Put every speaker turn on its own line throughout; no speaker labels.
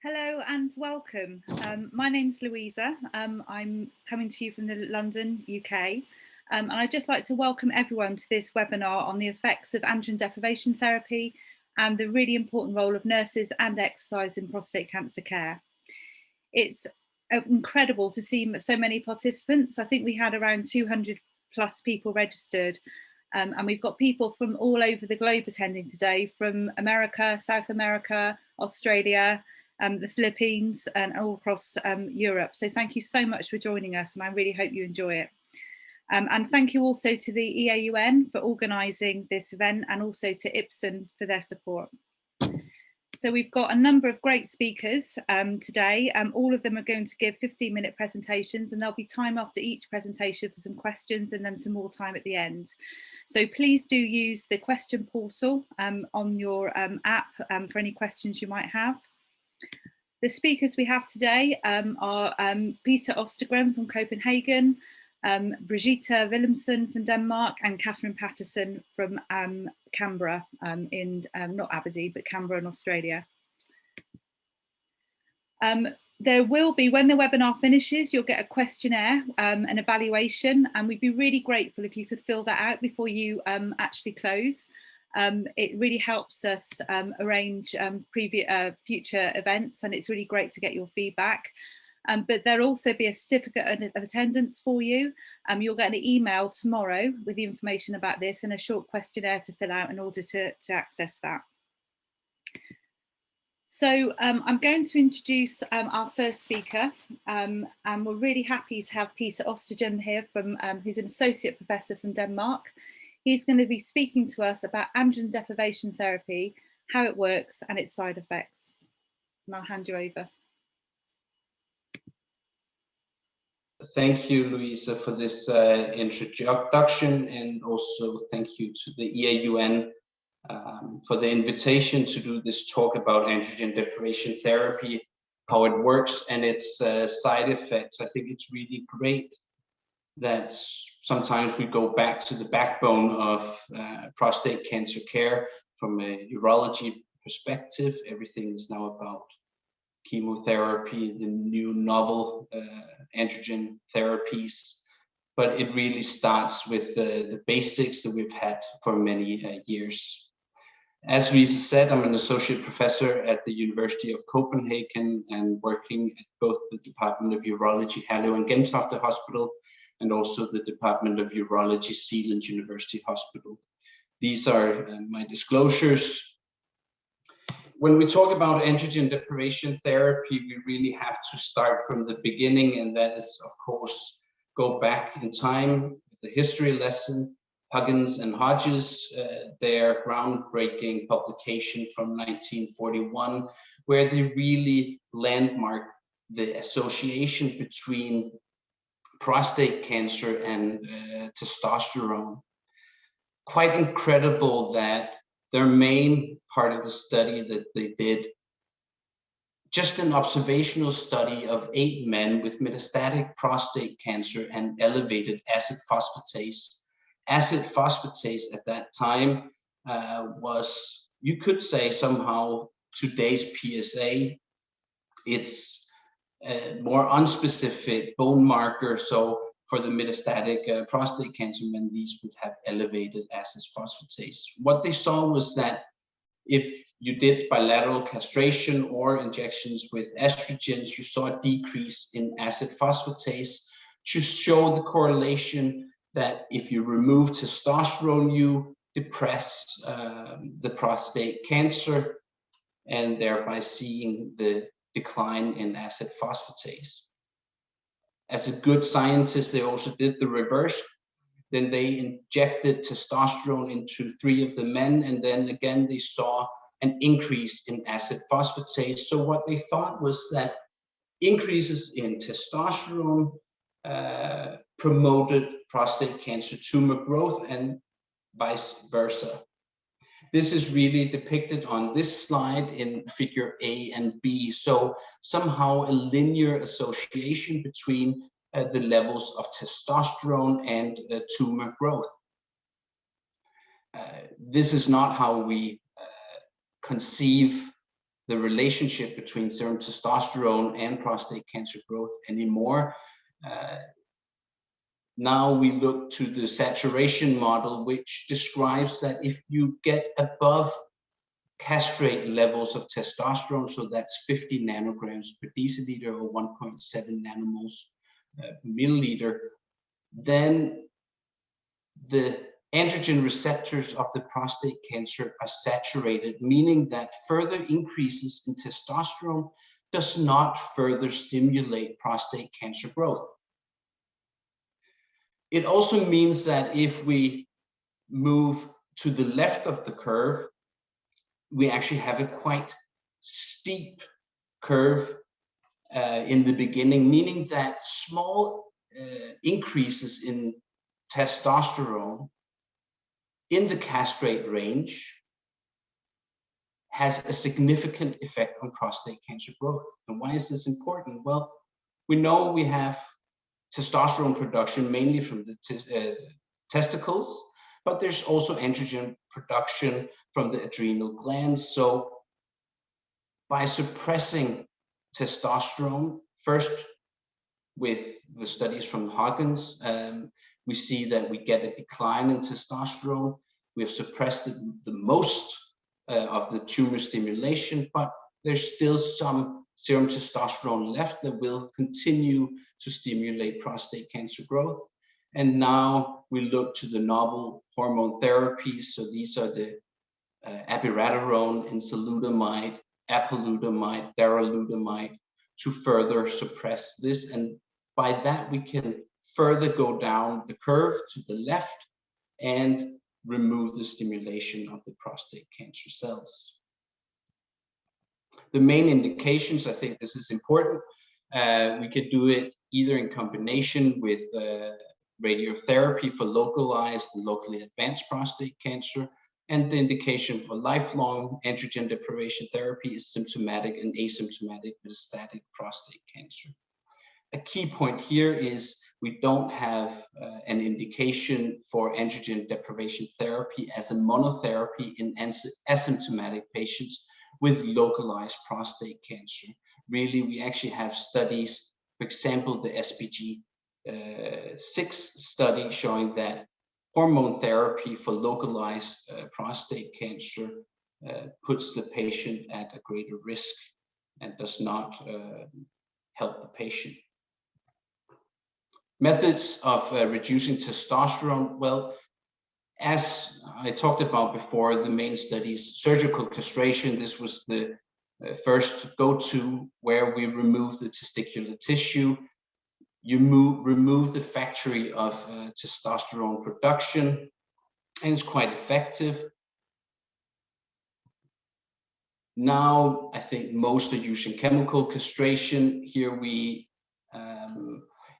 Hello and welcome. My name's Louisa. I'm coming to you from the London, UK. And I'd just like to welcome everyone to this webinar on the effects of androgen deprivation therapy and the really important role of nurses and exercise in prostate cancer care. It's incredible to see so many participants. I think we had around 200 plus people registered. And we've got people from all over the globe attending today, from America, South America, Australia, the Philippines, and all across Europe. So thank you so much for joining us, and I really hope you enjoy it. And thank you also to the EAUN for organising this event, and also to EAUN for their support. So we've got a number of great speakers today. All of them are going to give 15-minute presentations, and there'll be time after each presentation for some questions and then some more time at the end. So please do use the question portal on your app for any questions you might have. The speakers we have today are Peter Ostergren from Copenhagen, Brigitte Willemsen from Denmark, and Catherine Patterson from Canberra in not Aberdeen, but Canberra in Australia. There will be, when the webinar finishes, you'll get a questionnaire, an evaluation, and we'd be really grateful if you could fill that out before you actually close. It really helps us arrange future events, and it's really great to get your feedback. But there'll also be a certificate of attendance for you. You'll get an email tomorrow with the information about this and a short questionnaire to fill out in order to access that. So I'm going to introduce our first speaker, and we're really happy to have Peter Ostergren here, who's an associate professor from Denmark. He's going to be speaking to us about androgen deprivation therapy, how it works and its side effects. And I'll hand you over.
Thank you, Louisa, for this introduction, and also thank you to the EAUN for the invitation to do this talk about androgen deprivation therapy, how it works and its side effects. I think it's really great that sometimes we go back to the backbone of prostate cancer care from a urology perspective. Everything is now about chemotherapy, the new novel androgen therapies, but it really starts with the basics that we've had for many years. As Lisa said, I'm an associate professor at the University of Copenhagen and working at both the Department of Urology, Herlev and Gentofte Hospital, and also the Department of Urology, Zealand University Hospital. These are my disclosures. When we talk about androgen deprivation therapy, we really have to start from the beginning, and that is, of course, go back in time with the history lesson. Huggins and Hodges, their groundbreaking publication from 1941, where they really landmarked the association between prostate cancer and testosterone. Quite incredible that their main part of the study that they did, just an observational study of 8 men with metastatic prostate cancer and elevated acid phosphatase. Acid phosphatase at that time was, you could say, somehow today's PSA. It's a more unspecific bone marker. So for the metastatic prostate cancer men, these would have elevated acid phosphatase. What they saw was that if you did bilateral castration or injections with estrogens, you saw a decrease in acid phosphatase to show the correlation that if you remove testosterone, you depress the prostate cancer, and thereby seeing the decline in acid phosphatase. As a good scientist, they also did the reverse. Then they injected testosterone into 3 of the men, and then again they saw an increase in acid phosphatase. So what they thought was that increases in testosterone promoted prostate cancer tumor growth and vice versa. This is really depicted on this slide in figure A and B. So somehow a linear association between the levels of testosterone and tumor growth. This is not how we conceive the relationship between serum testosterone and prostate cancer growth anymore. Now we look to the saturation model, which describes that if you get above castrate levels of testosterone, so that's 50 nanograms per deciliter or 1.7 nanomoles per milliliter, then the androgen receptors of the prostate cancer are saturated, meaning that further increases in testosterone does not further stimulate prostate cancer growth. It also means that if we move to the left of the curve, we actually have a quite steep curve in the beginning, meaning that small increases in testosterone in the castrate range has a significant effect on prostate cancer growth. And why is this important? Well, we know we have testosterone production mainly from the testicles, but there's also androgen production from the adrenal glands. So by suppressing testosterone, first with the studies from Huggins, we see that we get a decline in testosterone. We have suppressed the most of the tumor stimulation, but there's still some serum testosterone left that will continue to stimulate prostate cancer growth. And now we look to the novel hormone therapies. So these are the abiraterone, enzalutamide, apalutamide, darolutamide, to further suppress this. And by that, we can further go down the curve to the left and remove the stimulation of the prostate cancer cells. The main indications, I think this is important. We could do it either in combination with radiotherapy for localized and locally advanced prostate cancer, and the indication for lifelong androgen deprivation therapy is symptomatic and asymptomatic metastatic prostate cancer. A key point here is we don't have an indication for androgen deprivation therapy as a monotherapy in asymptomatic patients with localized prostate cancer. Really, we actually have studies, for example, the SPG 6 study showing that hormone therapy for localized prostate cancer puts the patient at a greater risk and does not help the patient. Methods of reducing testosterone, well, as I talked about before, the main studies, surgical castration, this was the first go-to where we remove the testicular tissue. You remove the factory of testosterone production, and it's quite effective. Now, I think most are using chemical castration. Here we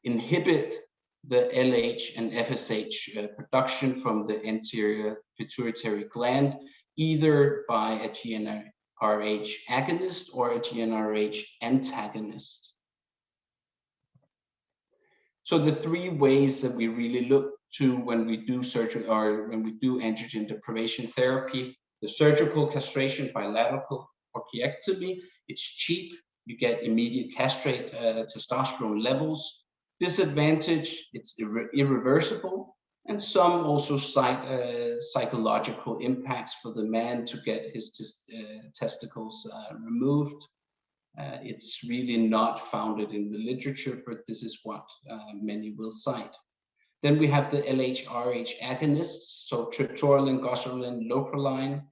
inhibit the LH and FSH production from the anterior pituitary gland, either by a GnRH agonist or a GnRH antagonist. So the three ways that we really look to when we do surgery or when we do androgen deprivation therapy: the surgical castration, bilateral orchiectomy. It's cheap. You get immediate castrate testosterone levels. Disadvantage, it's irreversible, and some also cite psychological impacts for the man to get his testicles removed. It's really not founded in the literature, but this is what many will cite. Then we have the LH-RH agonists, so triptorelin, goserelin, lopraline.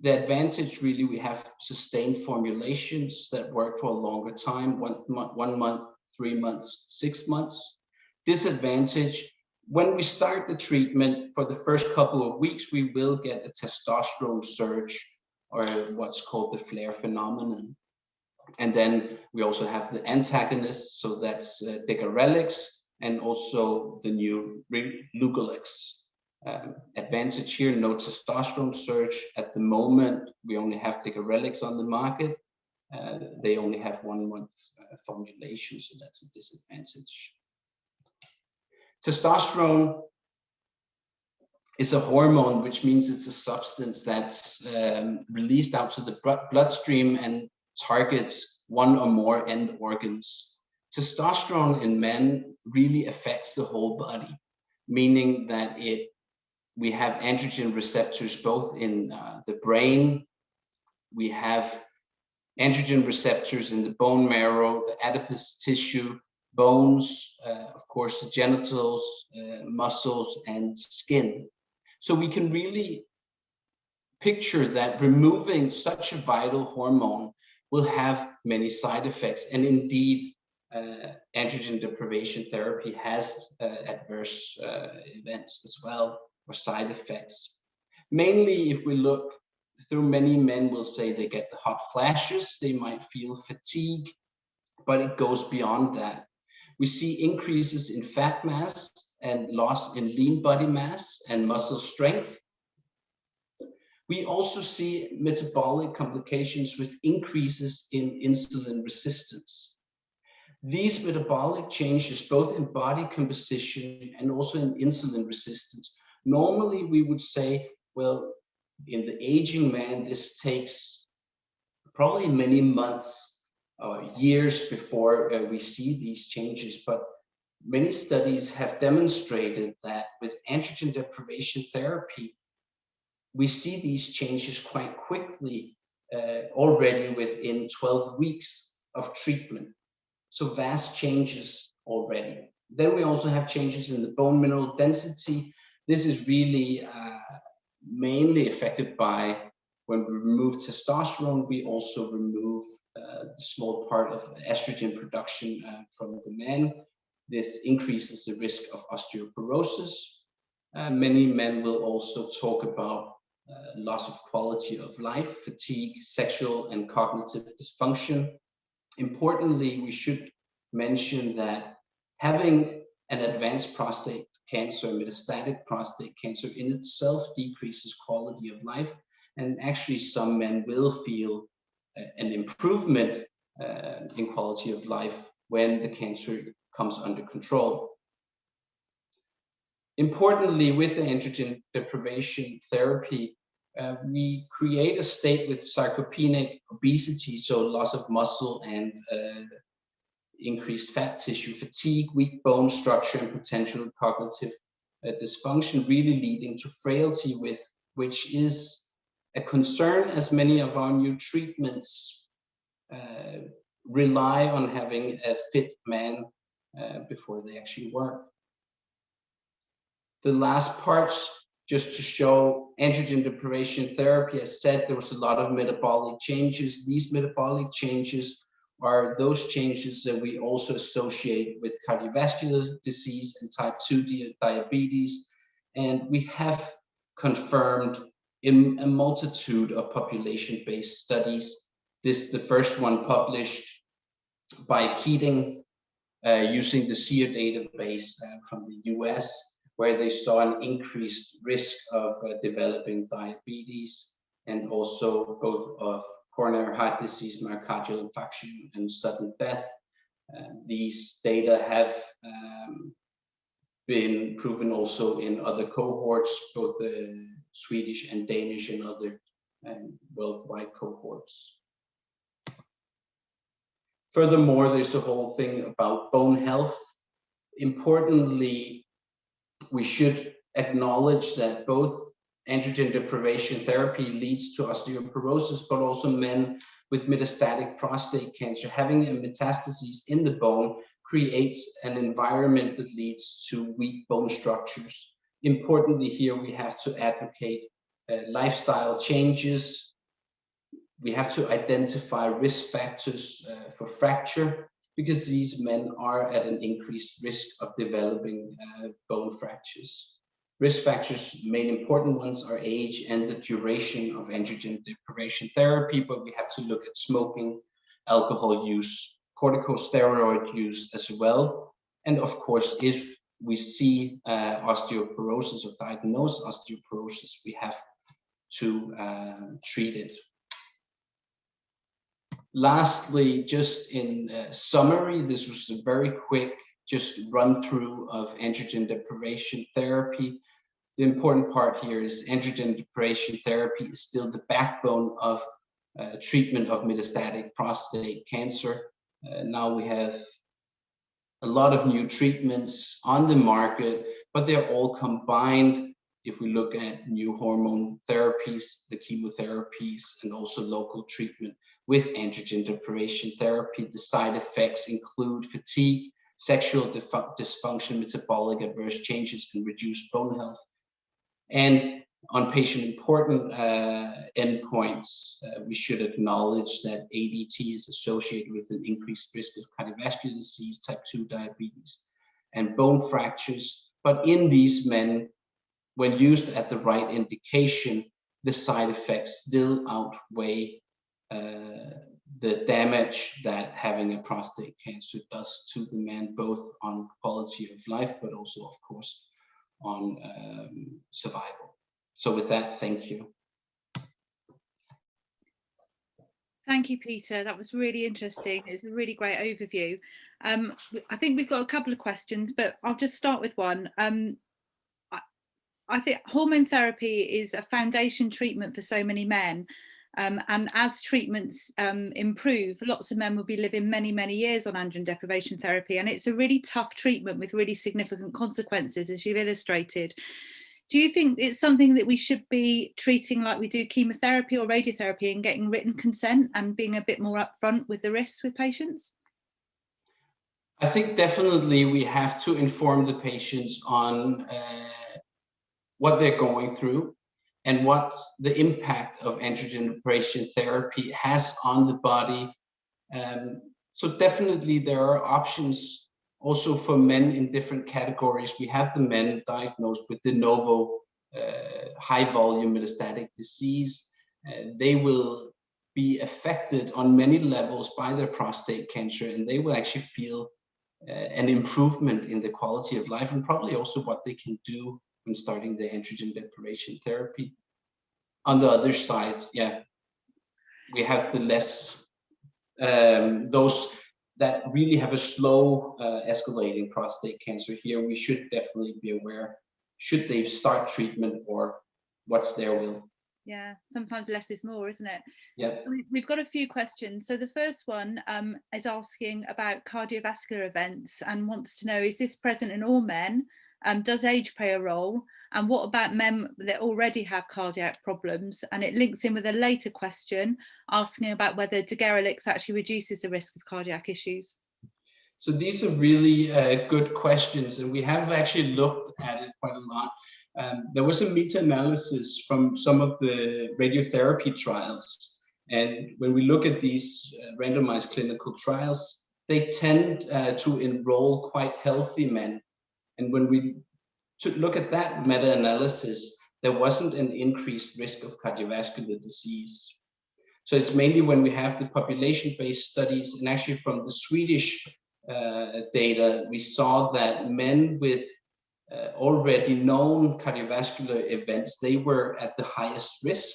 The advantage, really, we have sustained formulations that work for a longer time, 1 month, 3 months, 6 months. Disadvantage, when we start the treatment, for the first couple of weeks, we will get a testosterone surge, or what's called the flare phenomenon. And then we also have the antagonists, so that's degarelix and also the new Lugolix. Advantage here, no testosterone surge. At the moment, we only have degarelix on the market. They only have 1 month formulation, so that's a disadvantage. Testosterone is a hormone, which means it's a substance that's released out to the bloodstream and targets one or more end organs. Testosterone in men really affects the whole body, meaning that we have androgen receptors both in the brain, we have androgen receptors in the bone marrow, the adipose tissue, bones, of course, the genitals, muscles, and skin. So we can really picture that removing such a vital hormone will have many side effects. And indeed, androgen deprivation therapy has adverse events as well, or side effects. Mainly, if we look through, many men will say they get the hot flashes, they might feel fatigue, but it goes beyond that. We see increases in fat mass and loss in lean body mass and muscle strength. We also see metabolic complications with increases in insulin resistance. These metabolic changes, both in body composition and also in insulin resistance, normally we would say, well, in the aging man, this takes probably many months or years before we see these changes. But many studies have demonstrated that with androgen deprivation therapy, we see these changes quite quickly, already within 12 weeks of treatment. So vast changes already. Then we also have changes in the bone mineral density. This is really mainly affected by when we remove testosterone, we also remove the small part of estrogen production from the man. This increases the risk of osteoporosis. Many men will also talk about loss of quality of life, fatigue, sexual and cognitive dysfunction. Importantly, we should mention that having an advanced prostate cancer, metastatic prostate cancer in itself decreases quality of life. And actually some men will feel an improvement in quality of life when the cancer comes under control. Importantly, with the androgen deprivation therapy, we create a state with sarcopenic obesity, so loss of muscle and increased fat tissue, fatigue, weak bone structure, and potential cognitive dysfunction, really leading to frailty, which is a concern, as many of our new treatments rely on having a fit man before they actually work. The last part, just to show androgen deprivation therapy, as said, there was a lot of metabolic changes. These metabolic changes are those changes that we also associate with cardiovascular disease and type 2 diabetes. And we have confirmed in a multitude of population-based studies. This is the first one published by Keating using the SEER database from the US, where they saw an increased risk of developing diabetes and also both of coronary heart disease, myocardial infarction, and sudden death. These data have been proven also in other cohorts, both Swedish and Danish and other worldwide cohorts. Furthermore, there's a whole thing about bone health. Importantly, we should acknowledge that both androgen deprivation therapy leads to osteoporosis, but also men with metastatic prostate cancer having a metastases in the bone creates an environment that leads to weak bone structures. Importantly, here we have to advocate lifestyle changes. We have to identify risk factors for fracture, because these men are at an increased risk of developing bone fractures. Risk factors, main important ones, are age and the duration of androgen deprivation therapy, but we have to look at smoking, alcohol use, corticosteroid use as well. And of course, if we see osteoporosis or diagnosed osteoporosis, we have to treat it. Lastly, just in summary, this was a very quick just run through of androgen deprivation therapy. the important part here is androgen deprivation therapy is still the backbone of treatment of metastatic prostate cancer. Now we have a lot of new treatments on the market, but they're all combined. If we look at new hormone therapies, the chemotherapies, and also local treatment with androgen deprivation therapy, the side effects include fatigue, sexual dysfunction, metabolic adverse changes, and reduced bone health. And on patient-important endpoints, we should acknowledge that ADT is associated with an increased risk of cardiovascular disease, type 2 diabetes, and bone fractures. But in these men, when used at the right indication, the side effects still outweigh the damage that having a prostate cancer does to the man, both on quality of life, but also, of course, on survival. So with that, thank you.
Thank you, Peter. That was really interesting. It's a really great overview. I think we've got a couple of questions, but I'll just start with one. I think hormone therapy is a foundation treatment for so many men. And as treatments improve, lots of men will be living many, many years on androgen deprivation therapy. And it's a really tough treatment with really significant consequences, as you've illustrated. Do you think it's something that we should be treating like we do chemotherapy or radiotherapy and getting written consent and being a bit more upfront with the risks with patients?
I think definitely we have to inform the patients on what they're going through and what the impact of androgen deprivation therapy has on the body. So definitely there are options also for men in different categories. We have the men diagnosed with de novo high volume metastatic disease. They will be affected on many levels by their prostate cancer, and they will actually feel an improvement in the quality of life, and probably also what they can do when starting the androgen deprivation therapy. On the other side, yeah, we have the less, those that really have a slow escalating prostate cancer. Here we should definitely be aware, should they start treatment or what's their will?
Yeah, sometimes less is more, isn't it?
Yeah.
So we've got a few questions. So the first one is asking about cardiovascular events and wants to know, is this present in all men? Does age play a role? And what about men that already have cardiac problems? And it links in with a later question asking about whether degarelix actually reduces the risk of cardiac issues.
So these are really good questions, and we have actually looked at it quite a lot. There was a meta-analysis from some of the radiotherapy trials, and when we look at these randomized clinical trials, they tend to enroll quite healthy men. And when we look at that meta-analysis, there wasn't an increased risk of cardiovascular disease. So it's mainly when we have the population-based studies, and actually from the Swedish data, we saw that men with already known cardiovascular events, they were at the highest risk.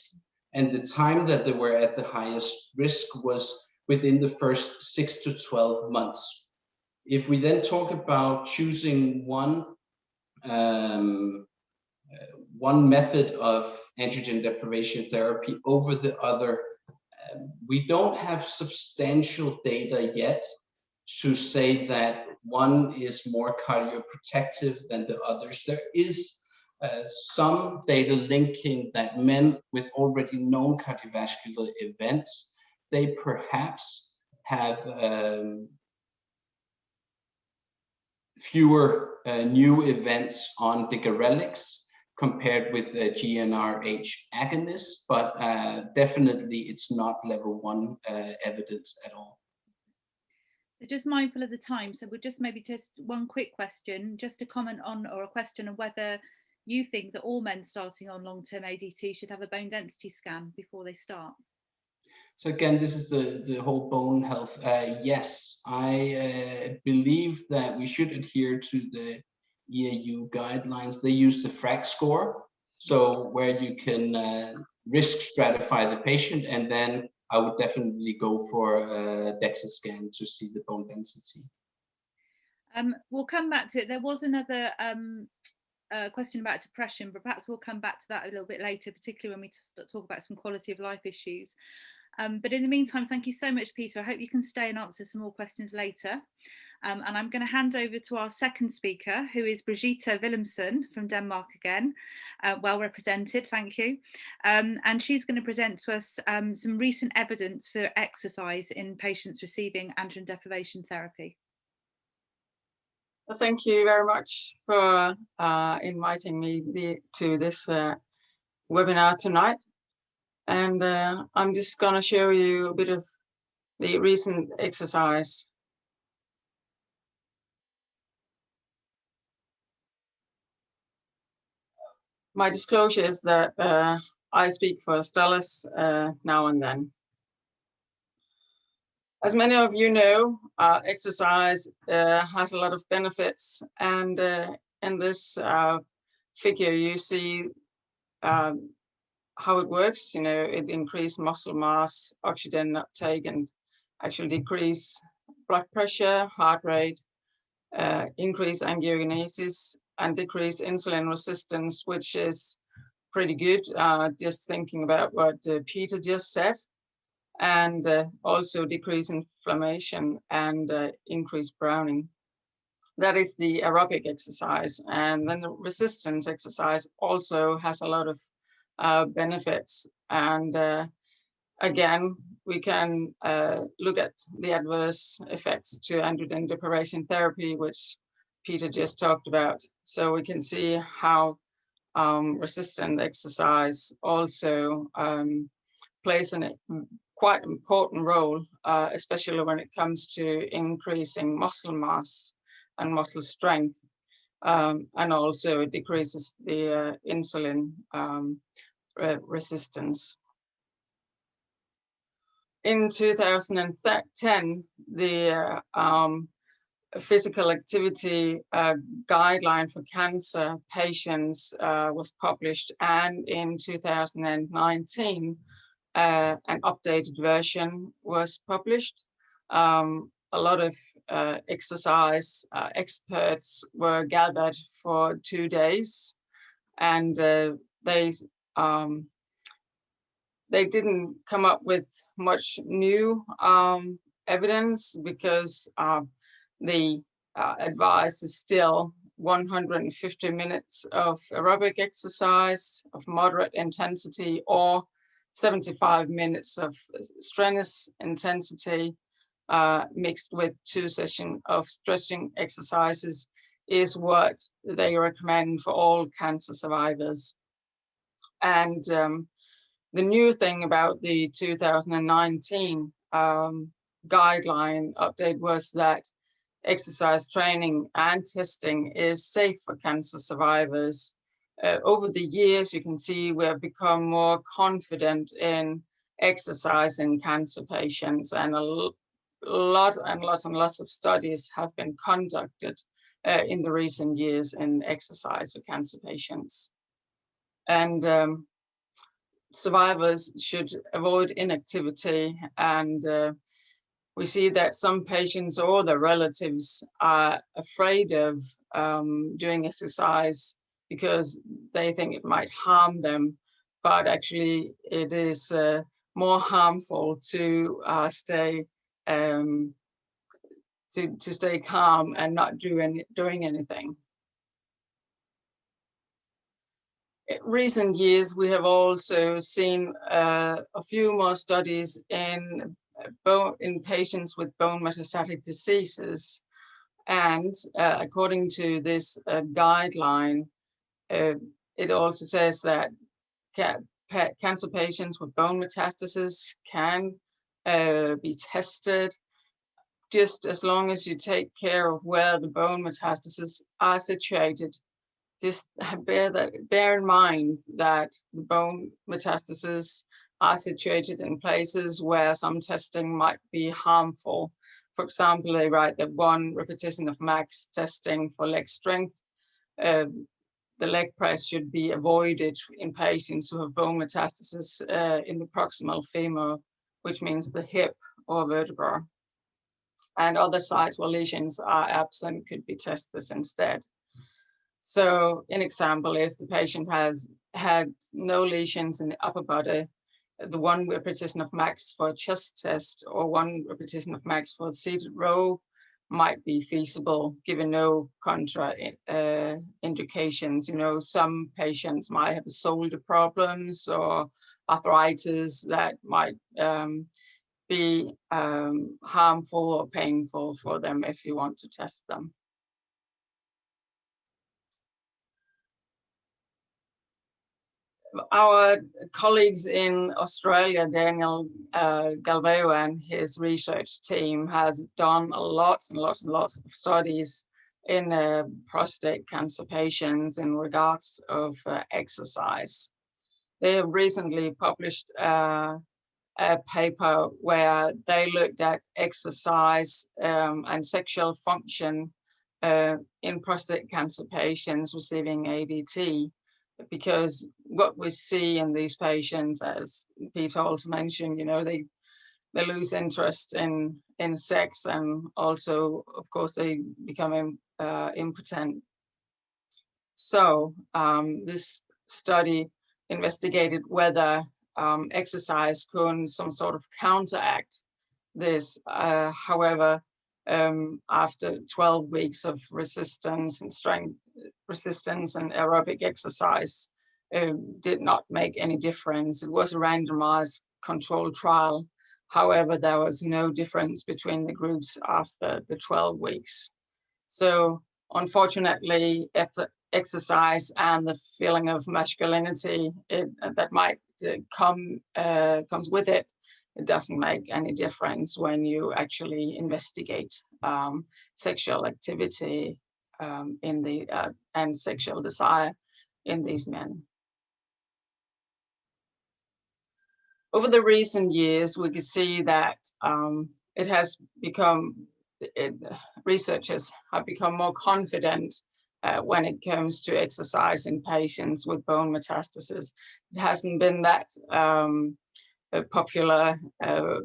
And the time that they were at the highest risk was within the first 6 to 12 months. If we then talk about choosing one method of androgen deprivation therapy over the other, we don't have substantial data yet to say that one is more cardioprotective than the others. There is some data linking that men with already known cardiovascular events, they perhaps have fewer new events on degarelix compared with GnRH agonists, but definitely it's not level 1 evidence at all.
So just mindful of the time, so we'll just maybe just one quick question, just to comment on, or a question of whether you think that all men starting on long-term ADT should have a bone density scan before they start.
So again, this is the whole bone health. Yes, I believe that we should adhere to the EAU guidelines. They use the FRAC score, so where you can risk stratify the patient, and then I would definitely go for a DEXA scan to see the bone density.
We'll come back to it. There was another a question about depression, but perhaps we'll come back to that a little bit later, particularly when we talk about some quality of life issues. But in the meantime, thank you so much, Peter. I hope you can stay and answer some more questions later. And I'm going to hand over to our second speaker, who is Brigitte Willemsen from Denmark again. Well represented, thank you. And she's going to present to us some recent evidence for exercise in patients receiving androgen deprivation therapy.
Well, thank you very much for inviting me to this webinar tonight. And I'm just going to show you a bit of the recent exercise. My disclosure is that I speak for Stellis now and then. As many of you know, exercise has a lot of benefits, and in this figure you see how it works. You know, it increases muscle mass, oxygen uptake, and actually decrease blood pressure, heart rate, increase angiogenesis, and decrease insulin resistance, which is pretty good, just thinking about what Peter just said, and also decrease inflammation and increase browning. That is the aerobic exercise. And then the resistance exercise also has a lot of benefits. And again, we can look at the adverse effects to androgen deprivation therapy, which Peter just talked about. So we can see how resistant exercise also plays a quite important role, especially when it comes to increasing muscle mass and muscle strength. And also it decreases the insulin resistance. In 2010, the physical activity guideline for cancer patients was published, and in 2019 an updated version was published. A lot of exercise experts were gathered for 2 days, and they didn't come up with much new evidence, because the advice is still 150 minutes of aerobic exercise of moderate intensity, or 75 minutes of strenuous intensity mixed with 2 sessions of stretching exercises is what they recommend for all cancer survivors. And the new thing about the 2019 guideline update was that exercise training and testing is safe for cancer survivors. Over the years, you can see we have become more confident in exercise in cancer patients, and lots of studies have been conducted in the recent years in exercise for cancer patients. And survivors should avoid inactivity, and we see that some patients or their relatives are afraid of doing exercise because they think it might harm them, but actually it is more harmful to stay calm and not doing anything. In recent years, we have also seen a few more studies in patients with bone metastatic diseases. And according to this guideline, it also says that cancer patients with bone metastasis can be tested, just as long as you take care of where the bone metastases are situated. Just bear in mind that the bone metastases are situated in places where some testing might be harmful. For example, they write that 1 repetition of max testing for leg strength. The leg press should be avoided in patients who have bone metastasis in the proximal femur, which means the hip or vertebra. And other sites where lesions are absent could be tested instead. So, in example, if the patient has had no lesions in the upper body, the 1 repetition of max for a chest test or 1 repetition of max for a seated row might be feasible, given no contraindications. You know, some patients might have shoulder problems or arthritis that might be harmful or painful for them if you want to test them. Our colleagues in Australia, Daniel Galvao and his research team, has done lots and lots of studies in prostate cancer patients in regards of exercise. They have recently published a paper where they looked at exercise and sexual function in prostate cancer patients receiving ADT. Because what we see in these patients, as Peter also mentioned, you know, they lose interest in sex, and also, of course, they become impotent. So this study investigated whether exercise could some sort of counteract this. However, after 12 weeks of resistance and strength resistance and aerobic exercise, did not make any difference. It was a randomized controlled trial. However, there was no difference between the groups after the 12 weeks. So unfortunately, exercise and the feeling of masculinity that might comes with it, it doesn't make any difference when you actually investigate sexual activity in the and sexual desire in these men. Over the recent years, we can see that it has become, researchers have become more confident when it comes to exercise in patients with bone metastasis. It hasn't been that popular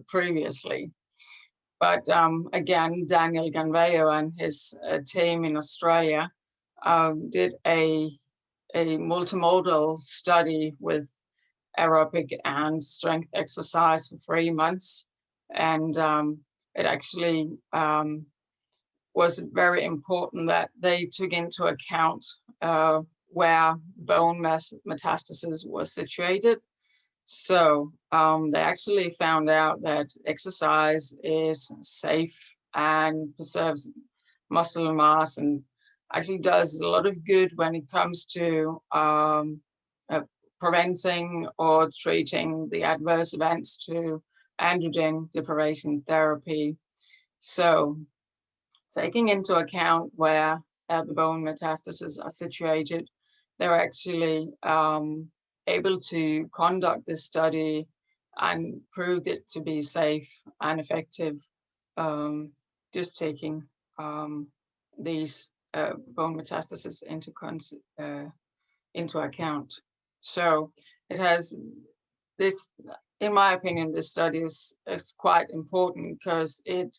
previously. But again, Daniel Galvao and his team in Australia did a multimodal study with aerobic and strength exercise for 3 months. And it actually was very important that they took into account where bone metastasis was situated. So they actually found out that exercise is safe and preserves muscle mass, and actually does a lot of good when it comes to preventing or treating the adverse events to androgen deprivation therapy. So taking into account where the bone metastases are situated, they're actually able to conduct this study and proved it to be safe and effective, just taking these bone metastases into account. So it has this, in my opinion, this study is quite important because it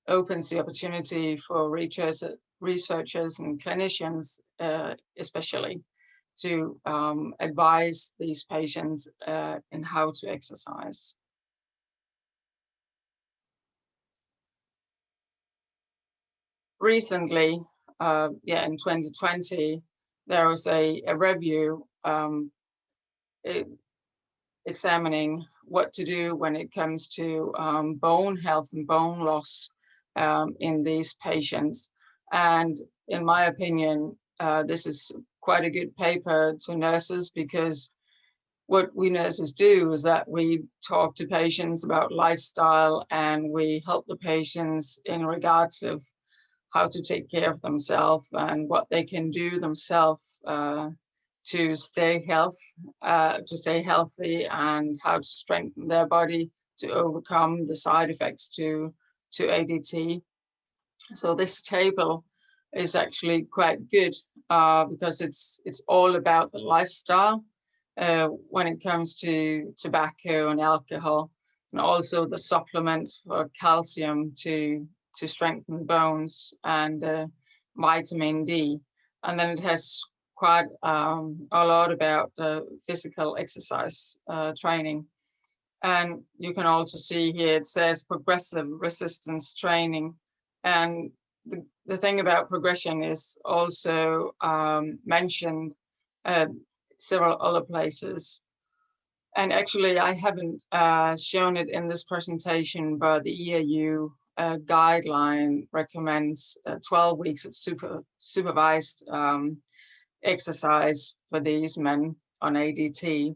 opens the opportunity for researchers and clinicians especially to advise these patients in how to exercise. Recently, in 2020, there was a review examining what to do when it comes to bone health and bone loss in these patients. And in my opinion, this is quite a good paper to nurses, because what we nurses do is that we talk to patients about lifestyle, and we help the patients in regards of how to take care of themselves and what they can do themselves to stay healthy, and how to strengthen their body to overcome the side effects to ADT. So this table is actually quite good because it's all about the lifestyle when it comes to tobacco and alcohol, and also the supplements for calcium to strengthen bones, and vitamin D. And then it has quite a lot about physical exercise training. And you can also see here it says progressive resistance training. And the thing about progression is also mentioned several other places. And actually, I haven't shown it in this presentation, but the EAU guideline recommends 12 weeks of supervised exercise for these men on ADT,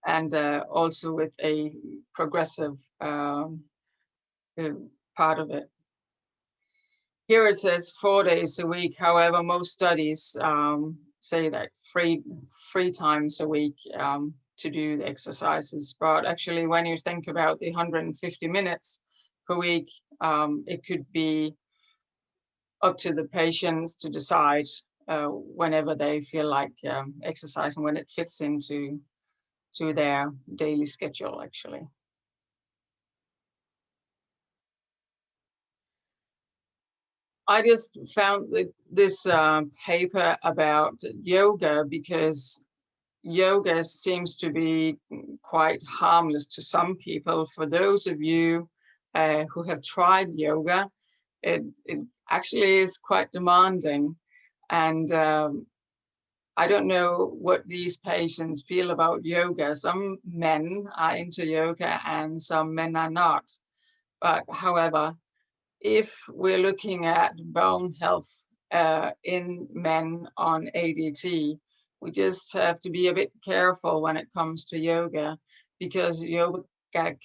and also with a progressive part of it. Here it says 4 days a week. However, most studies say that three times a week to do the exercises. But actually, when you think about the 150 minutes per week, it could be up to the patients to decide whenever they feel like exercising, when it fits into their daily schedule, actually. I just found this paper about yoga because yoga seems to be quite harmless to some people. For those of you who have tried yoga, it actually is quite demanding. And I don't know what these patients feel about yoga. Some men are into yoga and some men are not. But however, if we're looking at bone health in men on ADT, we just have to be a bit careful when it comes to yoga, because yoga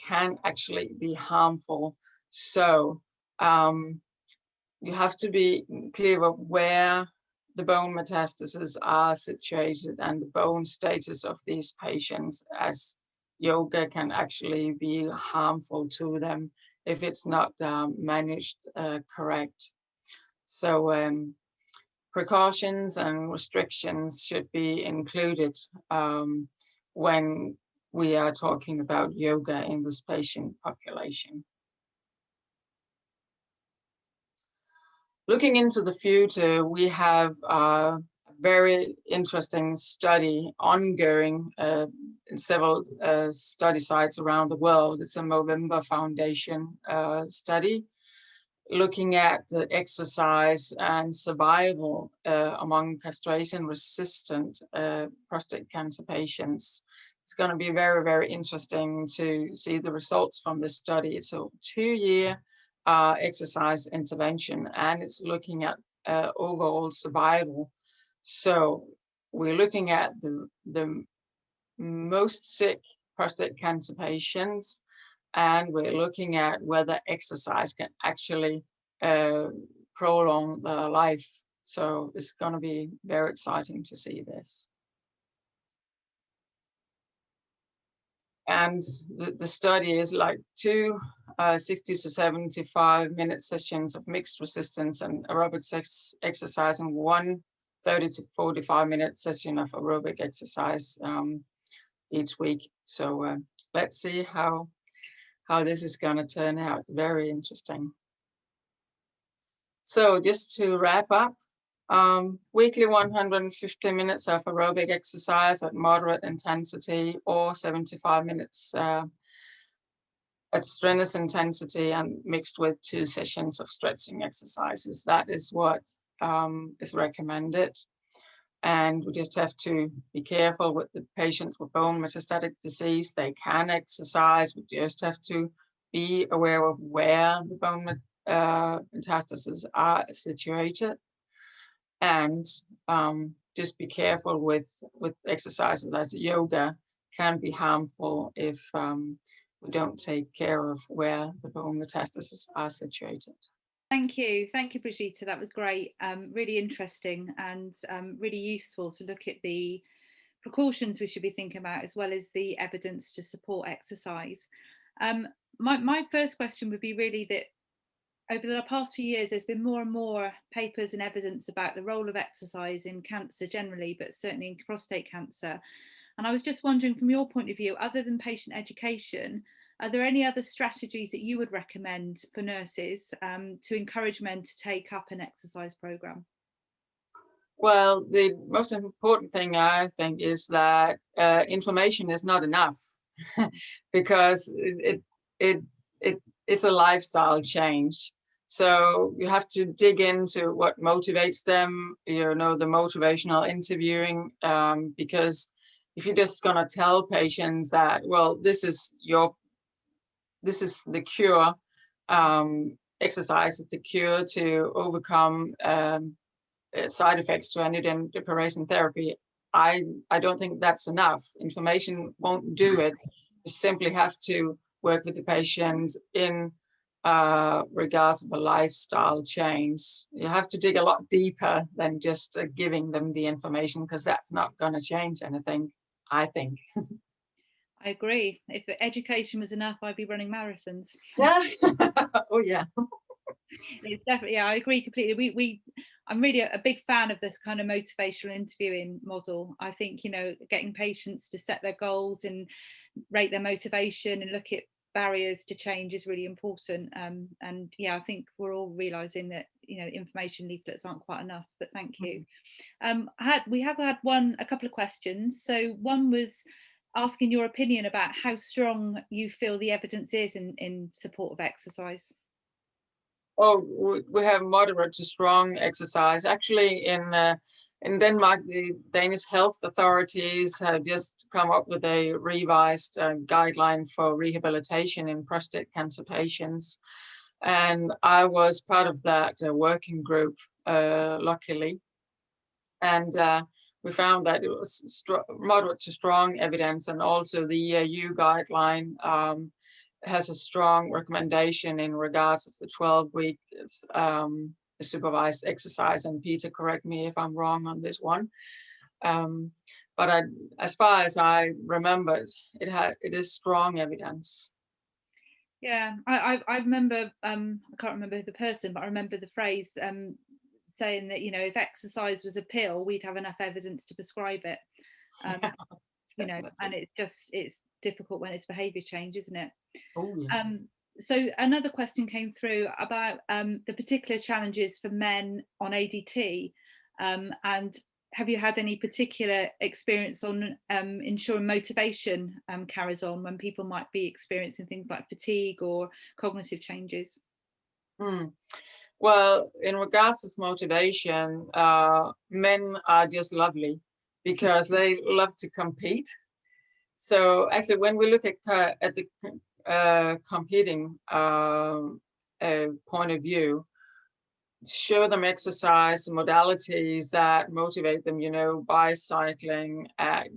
can actually be harmful. So you have to be clear of where the bone metastases are situated and the bone status of these patients, as yoga can actually be harmful to them if it's not managed correct. So precautions and restrictions should be included when we are talking about yoga in this patient population. Looking into the future, we have a very interesting study ongoing in several study sites around the world. It's a Movember Foundation study looking at the exercise and survival among castration-resistant prostate cancer patients. It's going to be very, very interesting to see the results from this study. It's a 2-year exercise intervention, and it's looking at overall survival. So we're looking at the most sick prostate cancer patients, and we're looking at whether exercise can actually prolong their life. So it's going to be very exciting to see this. And the study is like 2 60 to 75 minute sessions of mixed resistance and aerobic exercise, and 1 30 to 45 minute session of aerobic exercise each week. So let's see how this is going to turn out. Very interesting. So just to wrap up, weekly 150 minutes of aerobic exercise at moderate intensity, or 75 minutes at strenuous intensity, and mixed with 2 sessions of stretching exercises. That is what is recommended. And we just have to be careful with the patients with bone metastatic disease. They can exercise. We just have to be aware of where the bone metastases are situated. And just be careful with exercises as yoga can be harmful if we don't take care of where the bone metastases are situated.
Thank you, Brigitte. That was great. Really interesting and really useful to look at the precautions we should be thinking about, as well as the evidence to support exercise. My first question would be really that over the past few years, there's been more and more papers and evidence about the role of exercise in cancer generally, but certainly in prostate cancer. And I was just wondering, from your point of view, other than patient education, are there any other strategies that you would recommend for nurses to encourage men to take up an exercise programme?
Well, the most important thing I think is that information is not enough because it's a lifestyle change. So you have to dig into what motivates them, you know, the motivational interviewing, because if you're just going to tell patients that, well, this is the cure, exercise is the cure to overcome side effects to androgen deprivation therapy, I don't think that's enough. Information won't do it. You simply have to work with the patients in regards of a lifestyle change. You have to dig a lot deeper than just giving them the information, because that's not going to change anything, I think.
I agree. If education was enough, I'd be running marathons.
Yeah. Oh yeah.
It's definitely, yeah, I agree completely. I'm really a big fan of this kind of motivational interviewing model. I think, you know, getting patients to set their goals and rate their motivation and look at barriers to change is really important. And yeah, I think we're all realizing that, you know, information leaflets aren't quite enough, but thank you. We have had a couple of questions. So one was asking your opinion about how strong you feel the evidence is in support of exercise.
Oh, we have moderate to strong exercise. Actually, in Denmark, the Danish health authorities have just come up with a revised guideline for rehabilitation in prostate cancer patients. And I was part of that working group, luckily. And we found that it was moderate to strong evidence, and also the EAU guideline has a strong recommendation in regards of the 12-week supervised exercise. And Peter, correct me if I'm wrong on this one. But as far as I remember, it is strong evidence.
Yeah, I remember, I can't remember the person, but I remember the phrase saying that, you know, if exercise was a pill, we'd have enough evidence to prescribe it. You know, and it's difficult when it's behavior change, isn't it?
Oh, yeah.
So another question came through about the particular challenges for men on ADT, and have you had any particular experience on ensuring motivation carries on when people might be experiencing things like fatigue or cognitive changes?
Well, in regards of motivation, men are just lovely because they love to compete. So actually, when we look at the competing point of view, show them exercise modalities that motivate them, you know, bicycling,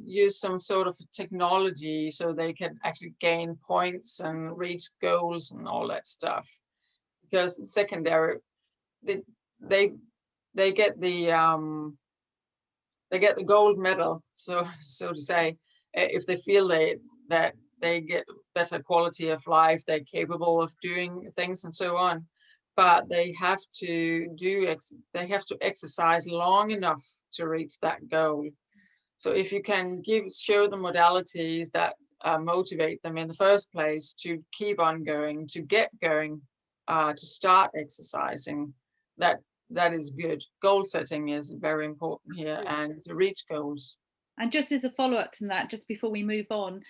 use some sort of technology so they can actually gain points and reach goals and all that stuff. Because secondary, they get the gold medal, so to say, if they feel that they get better quality of life, they're capable of doing things and so on. But they have to exercise long enough to reach that goal. So if you can show them modalities that motivate them in the first place to keep on going, to get going, to start exercising, that is good. Goal setting is very important here, and to reach goals.
And just as a follow-up to that, just before we move on,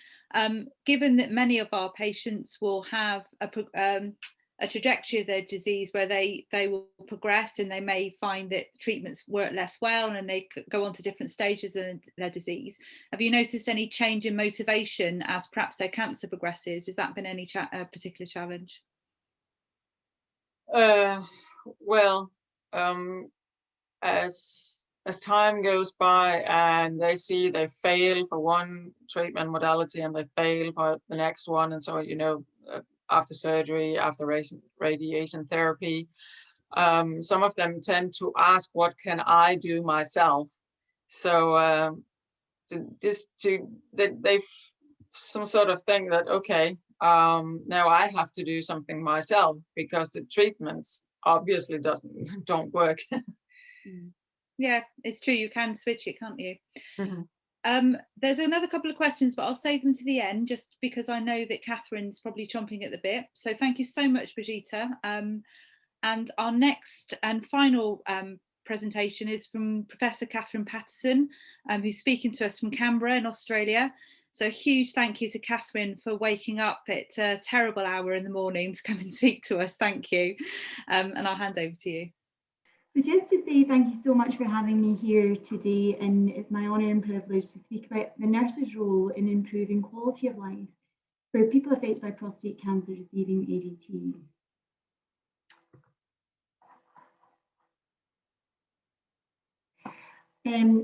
given that many of our patients will have a trajectory of their disease where they will progress and they may find that treatments work less well and they go on to different stages of their disease, have you noticed any change in motivation as perhaps their cancer progresses? Has that been any particular challenge?
Well, as time goes by and they see they fail for one treatment modality and they fail for the next one, and so, you know, after surgery, after radiation therapy, some of them tend to ask, what can I do myself? So they've some sort of thing that, okay, now I have to do something myself because the treatments obviously don't work.
Yeah, it's true. You can switch it, can't you?
Mm-hmm.
There's another couple of questions, but I'll save them to the end just because I know that Catherine's probably chomping at the bit. So thank you so much, Brigitte. And our next and final presentation is from Professor Catherine Patterson, who's speaking to us from Canberra in Australia. So a huge thank you to Catherine for waking up at a terrible hour in the morning to come and speak to us. Thank you. And I'll hand over to you.
So just to say thank you so much for having me here today, and it's my honour and privilege to speak about the nurse's role in improving quality of life for people affected by prostate cancer receiving ADT.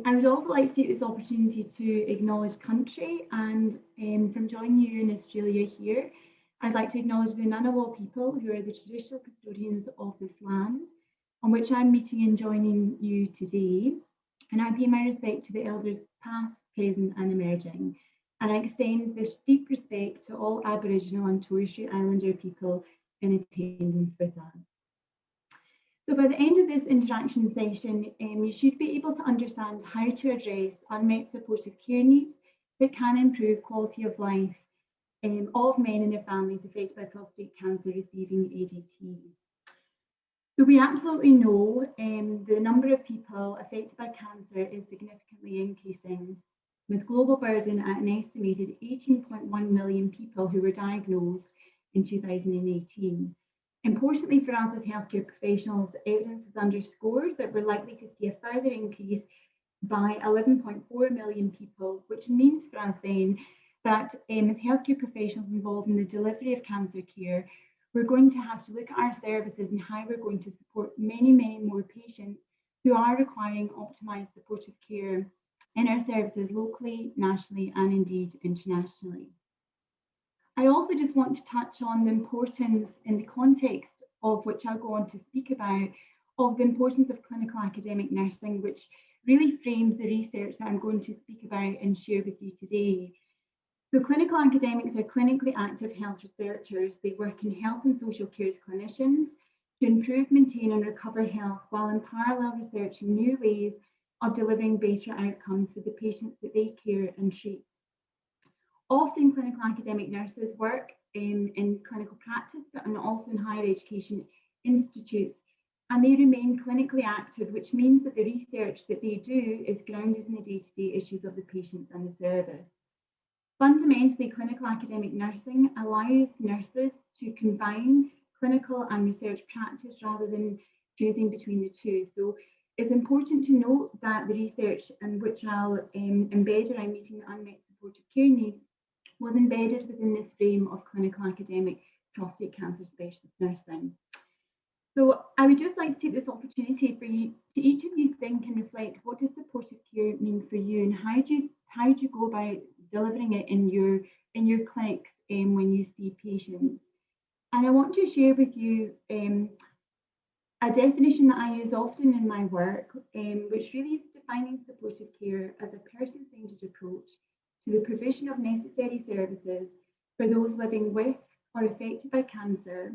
I would also like to take this opportunity to acknowledge country, and from joining you in Australia here, I'd like to acknowledge the Ngunnawal people, who are the traditional custodians of this land on which I'm meeting and joining you today. And I pay my respect to the elders past, present and emerging. And I extend this deep respect to all Aboriginal and Torres Strait Islander people in attendance with us. So by the end of this interaction session, you should be able to understand how to address unmet supportive care needs that can improve quality of life of men and their families affected by prostate cancer receiving ADT. So we absolutely know the number of people affected by cancer is significantly increasing, with global burden at an estimated 18.1 million people who were diagnosed in 2018. Importantly for us as healthcare professionals, evidence has underscored that we're likely to see a further increase by 11.4 million people, which means for us then that as healthcare professionals involved in the delivery of cancer care, we're going to have to look at our services and how we're going to support many, many more patients who are requiring optimised supportive care in our services locally, nationally, and indeed internationally. I also just want to touch on the importance in the context of which I'll go on to speak about, of the importance of clinical academic nursing, which really frames the research that I'm going to speak about and share with you today. So clinical academics are clinically active health researchers. They work in health and social care as clinicians to improve, maintain and recover health, while in parallel researching new ways of delivering better outcomes for the patients that they care and treat. Often clinical academic nurses work in clinical practice, but also in higher education institutes, and they remain clinically active, which means that the research that they do is grounded in the day-to-day issues of the patients and the service. Fundamentally, clinical academic nursing allows nurses to combine clinical and research practice rather than choosing between the two. So it's important to note that the research in which I'll embed around meeting the unmet supportive care needs was embedded within this frame of clinical academic prostate cancer specialist nursing. So I would just like to take this opportunity for you, to each of you think and reflect, what does supportive care mean for you, and how do you go about delivering it in your clinics when you see patients? And I want to share with you a definition that I use often in my work, which really is defining supportive care as a person-centered approach to the provision of necessary services for those living with or affected by cancer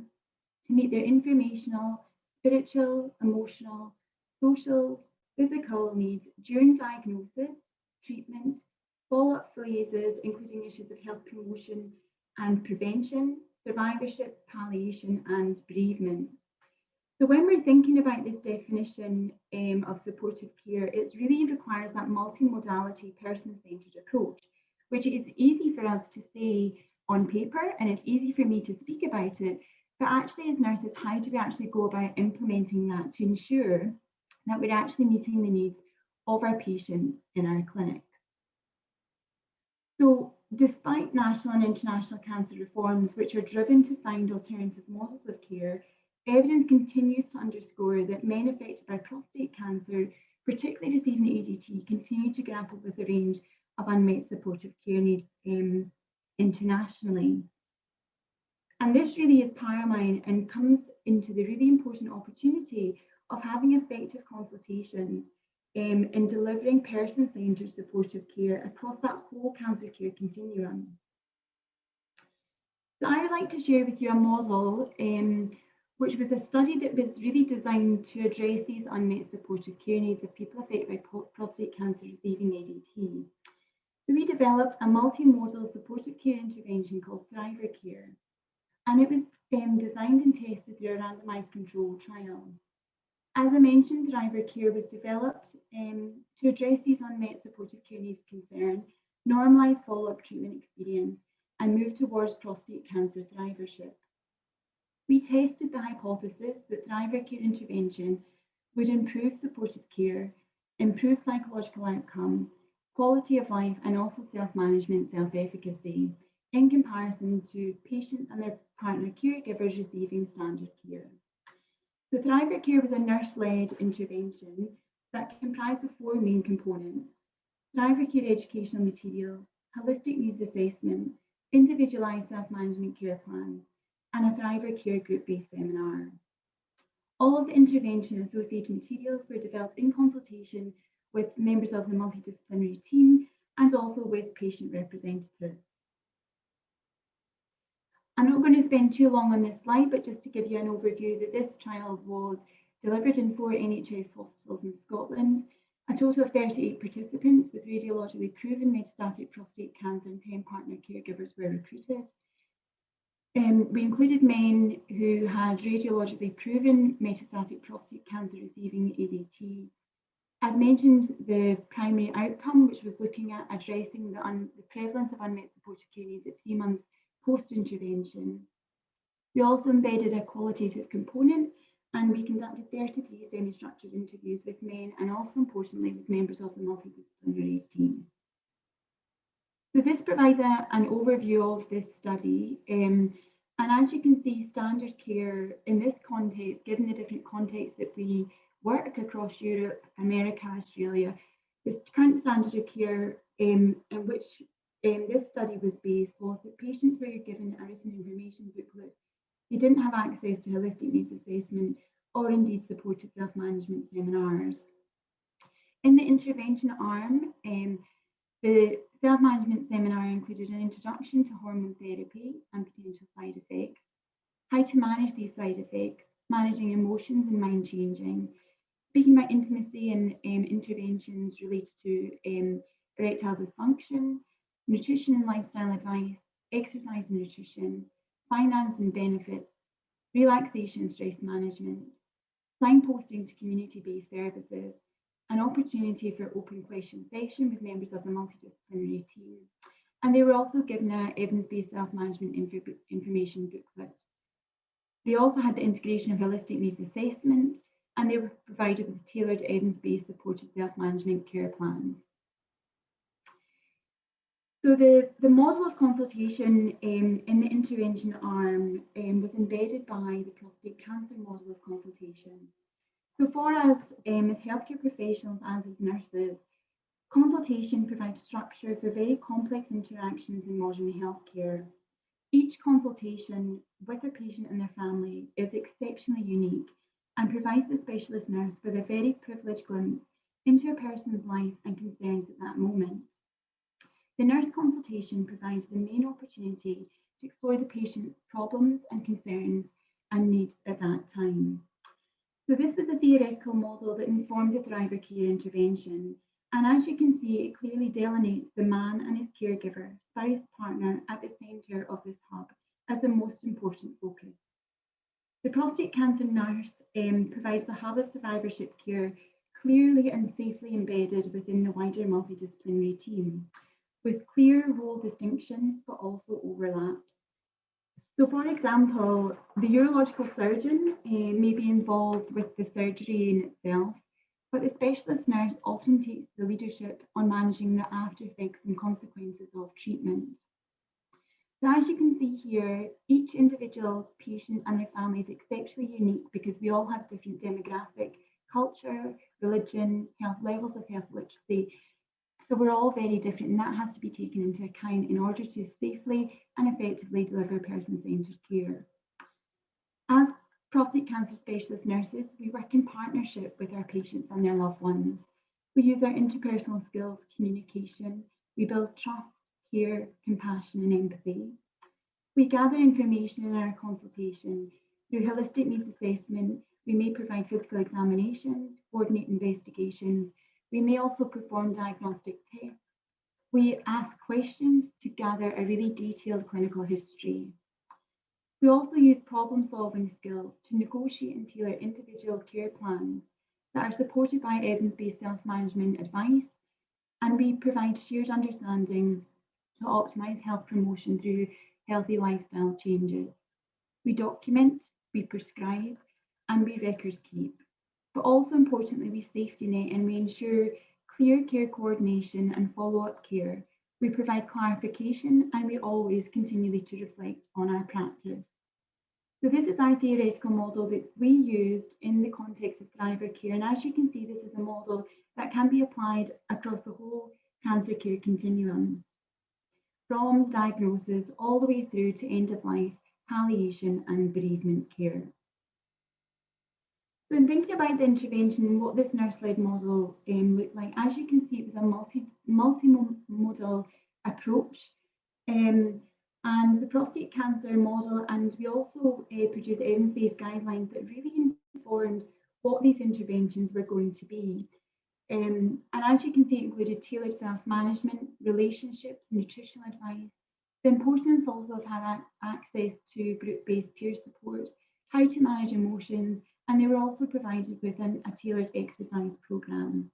to meet their informational, spiritual, emotional, social, physical needs during diagnosis, treatment, follow-up phases, including issues of health promotion and prevention, survivorship, palliation, and bereavement. So when we're thinking about this definition of supportive care, it really requires that multimodality, person-centered approach, which is easy for us to say on paper, and it's easy for me to speak about it, but actually as nurses, how do we actually go about implementing that to ensure that we're actually meeting the needs of our patients in our clinics? So despite national and international cancer reforms, which are driven to find alternative models of care, evidence continues to underscore that men affected by prostate cancer, particularly receiving ADT, continue to grapple with a range of unmet supportive care needs internationally. And this really is paramount and comes into the really important opportunity of having effective consultations in delivering person-centered supportive care across that whole cancer care continuum. So I would like to share with you a model which was a study that was really designed to address these unmet supportive care needs of people affected by prostate cancer receiving ADT. So we developed a multimodal supportive care intervention called Thriver Care, and it was designed and tested through a randomized controlled trial. As I mentioned, Thriver Care was developed to address these unmet supportive care needs concern, normalise follow-up treatment experience, and move towards prostate cancer thrivership. We tested the hypothesis that Thriver Care intervention would improve supportive care, improve psychological outcome, quality of life, and also self-management, self-efficacy in comparison to patients and their partner caregivers receiving standard care. So Thriver Care was a nurse-led intervention that comprised of 4 main components: Thriver Care educational materials, holistic needs assessment, individualised self-management care plans, and a Thriver Care group-based seminar. All of the intervention associated materials were developed in consultation with members of the multidisciplinary team and also with patient representatives. I'm not going to spend too long on this slide, but just to give you an overview that this trial was delivered in 4 NHS hospitals in Scotland. A total of 38 participants with radiologically proven metastatic prostate cancer and 10 partner caregivers were recruited. We included men who had radiologically proven metastatic prostate cancer receiving ADT. I've mentioned the primary outcome, which was looking at addressing the prevalence of unmet supportive care needs at 3 months post-intervention. We also embedded a qualitative component, and we conducted 33 semi-structured interviews with men and also importantly with members of the multidisciplinary team. So this provides an overview of this study. And as you can see, standard care in this context, given the different contexts that we work across Europe, America, Australia, the current standard of care in which this study was based was that patients were given a written information booklet. They didn't have access to holistic needs assessment or indeed supported self-management seminars. In the intervention arm, the self-management seminar included an introduction to hormone therapy and potential side effects, how to manage these side effects, managing emotions and mind changing, speaking about intimacy and interventions related to erectile dysfunction, nutrition and lifestyle advice, exercise and nutrition, finance and benefits, relaxation and stress management, signposting to community-based services, an opportunity for open question session with members of the multidisciplinary team. And they were also given an evidence-based self-management information booklet. They also had the integration of holistic needs assessment, and they were provided with tailored evidence-based supported self-management care plans. So the model of consultation in the intervention arm was embedded by the prostate cancer model of consultation. So for us as healthcare professionals, as nurses, consultation provides structure for very complex interactions in modern healthcare. Each consultation with a patient and their family is exceptionally unique and provides the specialist nurse with a very privileged glimpse into a person's life and concerns at that moment. The nurse consultation provides the main opportunity to explore the patient's problems and concerns and needs at that time. So this was a theoretical model that informed the Thriver Care intervention. And as you can see, it clearly delineates the man and his caregiver, spouse, partner at the centre of this hub as the most important focus. The prostate cancer nurse provides the hub of survivorship care clearly and safely embedded within the wider multidisciplinary team, with clear role distinction, but also overlaps. So for example, the urological surgeon may be involved with the surgery in itself, but the specialist nurse often takes the leadership on managing the after effects and consequences of treatment. So as you can see here, each individual patient and their family is exceptionally unique because we all have different demographic, culture, religion, health levels of health literacy. So we're all very different, and that has to be taken into account in order to safely and effectively deliver person-centred care. As prostate cancer specialist nurses, we work in partnership with our patients and their loved ones. We use our interpersonal skills, communication, we build trust, care, compassion and empathy. We gather information in our consultation. Through holistic needs assessment, we may provide physical examinations, coordinate investigations. We may also perform diagnostic tests. We ask questions to gather a really detailed clinical history. We also use problem-solving skills to negotiate and tailor individual care plans that are supported by evidence-based self-management advice, and we provide shared understanding to optimise health promotion through healthy lifestyle changes. We document, we prescribe, and we record keep. But also importantly, we safety net and we ensure clear care coordination and follow-up care. We provide clarification and we always continually to reflect on our practice. So this is our theoretical model that we used in the context of thriver care. And as you can see, this is a model that can be applied across the whole cancer care continuum, from diagnosis all the way through to end of life, palliation and bereavement care. So in thinking about the intervention and what this nurse-led model looked like, as you can see, it was a multimodal approach. And the prostate cancer model, and we also produced evidence-based guidelines that really informed what these interventions were going to be. And as you can see, it included tailored self-management, relationships, nutritional advice, the importance also of having access to group-based peer support, how to manage emotions, and they were also provided with a tailored exercise programme.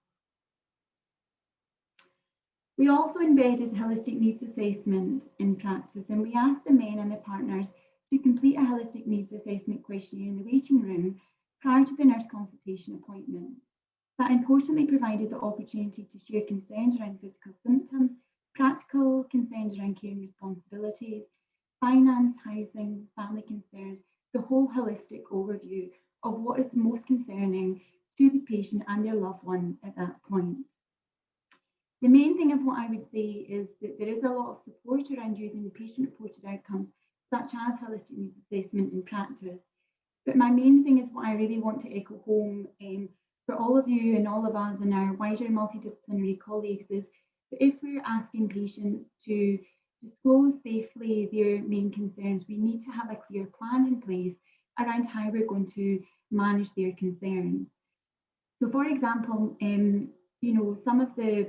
We also embedded holistic needs assessment in practice, and we asked the men and their partners to complete a holistic needs assessment questionnaire in the waiting room prior to the nurse consultation appointment. That importantly provided the opportunity to share concerns around physical symptoms, practical concerns around care and responsibilities, finance, housing, family concerns, the whole holistic overview of what is most concerning to the patient and their loved one at that point. The main thing of what I would say is that there is a lot of support around using the patient-reported outcomes, such as holistic needs assessment in practice. But my main thing is what I really want to echo home for all of you and all of us and our wider multidisciplinary colleagues is that if we're asking patients to disclose safely their main concerns, we need to have a clear plan in place around how we're going to manage their concerns. So for example, some of the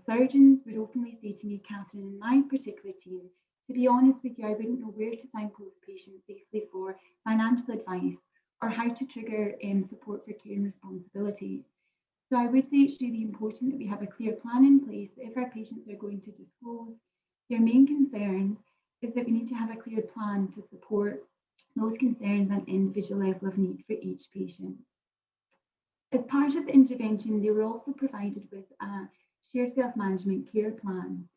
surgeons would openly say to me, Catherine, in my particular team, to be honest with you, I wouldn't know where to signpost patients safely for financial advice or how to trigger support for care and responsibilities. So I would say it's really important that we have a clear plan in place that if our patients are going to disclose their main concerns, is that we need to have a clear plan to support those concerns and individual level of need for each patient. As part of the intervention, they were also provided with a shared self-management care plan.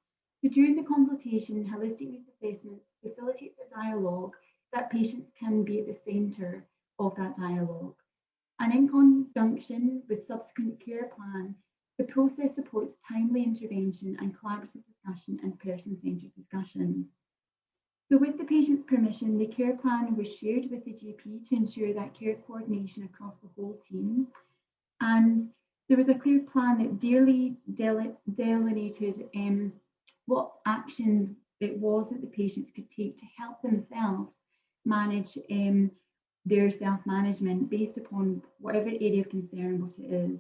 So during the consultation, holistic needs assessment facilitates a dialogue that patients can be at the centre of that dialogue. And in conjunction with subsequent care plan, the process supports timely intervention and collaborative discussion and person-centred discussions. So with the patient's permission, the care plan was shared with the GP to ensure that care coordination across the whole team. And there was a clear plan that delineated what actions it was that the patients could take to help themselves manage their self-management based upon whatever area of concern what it is.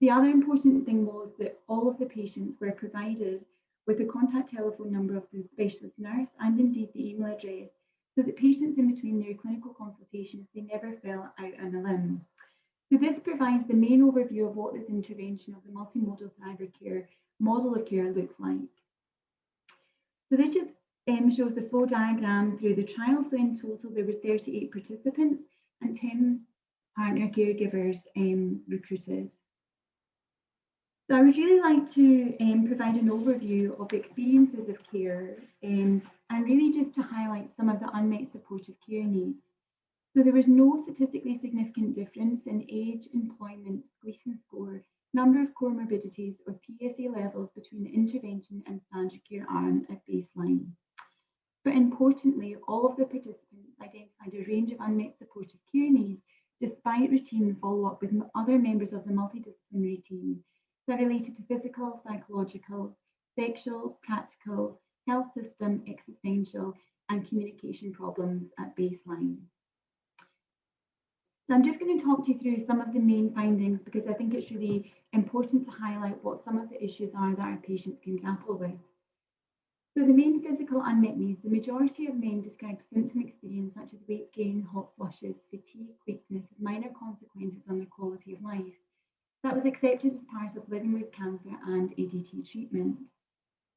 The other important thing was that all of the patients were provided with the contact telephone number of the specialist nurse and indeed the email address, so that patients in between their clinical consultations, they never fell out on a limb. So this provides the main overview of what this intervention of the multimodal thriver care model of care looks like. So this just shows the flow diagram through the trial. So in total, there was 38 participants and 10 partner caregivers recruited. So I would really like to provide an overview of experiences of care and really just to highlight some of the unmet supportive care needs. So there was no statistically significant difference in age, employment, Gleason score, number of comorbidities or PSA levels between the intervention and standard care arm at baseline. But importantly, all of the participants identified a range of unmet supportive care needs despite routine follow-up with other members of the multidisciplinary team that related to physical, psychological, sexual, practical, health system, existential, and communication problems at baseline. So I'm just going to talk you through some of the main findings because I think it's really important to highlight what some of the issues are that our patients can grapple with. So the main physical unmet needs, the majority of men describe symptom experience such as weight gain, hot flushes, fatigue, weakness, with minor consequences on their quality of life. That was accepted as part of living with cancer and ADT treatment.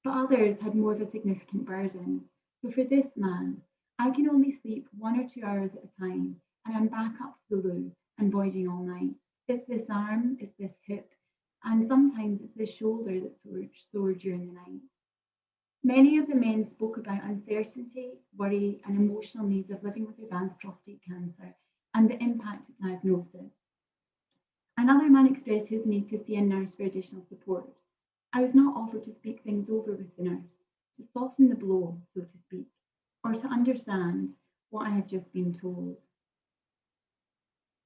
But others had more of a significant burden. So for this man, I can only sleep 1 or 2 hours at a time, and I'm back up to the loo and voiding all night. It's this arm, it's this hip, and sometimes it's this shoulder that's sore during the night. Many of the men spoke about uncertainty, worry, and emotional needs of living with advanced prostate cancer and the impact of diagnosis. Another man expressed his need to see a nurse for additional support. I was not offered to speak things over with the nurse, to soften the blow, so to speak, or to understand what I have just been told.